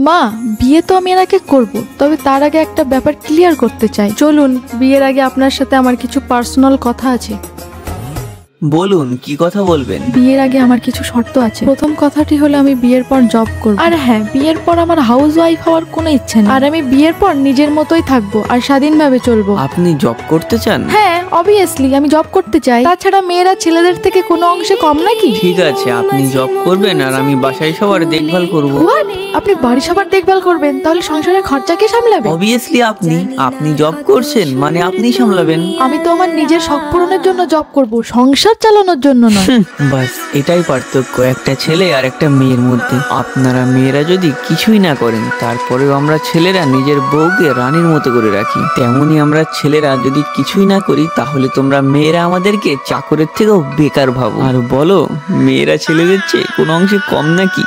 মা, বিয়ে তো আমি এর আগে করবো, তবে তার আগে একটা ব্যাপার ক্লিয়ার করতে চাই। চলুন, বিয়ের আগে আপনার সাথে আমার কিছু পার্সোনাল কথা আছে। বলুন, কি কথা বলবেন? বিয়ের আগে আমার কিছু শর্ত আছে। প্রথম কথাটি হলো আমি বিয়ের পর জব করব। আর হ্যাঁ, বিয়ের পর আমার হাউস ওয়াইফ হওয়ার কোনো ইচ্ছে নেই। আর আমি বিয়ের পর নিজের মতোই থাকবো আর স্বাধীনভাবে চলবো। আপনি জব করতে চান? হ্যাঁ, অবভিয়াসলি আমি জব করতে চাই। তাছাড়া মেয়েরা ছেলেদের থেকে কোনো অংশে কম নাকি? ঠিক আছে, আপনি জব করবেন আর আমি বাসায় সবার দেখভাল করব। হোয়াট? আপনি বাড়ি সবার দেখভাল করবেন? তাহলে সংসারের খরচা কে সামলাবে? অবভিয়াসলি আপনি জব করছেন মানে আপনিই সামলাবেন। আমি তো আমার নিজের শখ পূরণের জন্য জব করব, সংসার চালানোর জন্য নয়। বাস এটাই পার্থক্য একটা ছেলে আর একটা মেয়ের মধ্যে। আপনারা মেয়েরা যদি কিছুই না করেন, তারপরেও আমরা ছেলেরা নিজের বউকে রানীর মতো করে রাখি, তেমনি আমরা ছেলেরা যদি কিছুই না করি, তাহলে তোমরা মেয়েরা আমাদেরকে চাকরের থেকেও বেকার ভাবো আর বলো মেয়েরা ছেলেদের চেয়ে কোনো অংশে কম নাকি।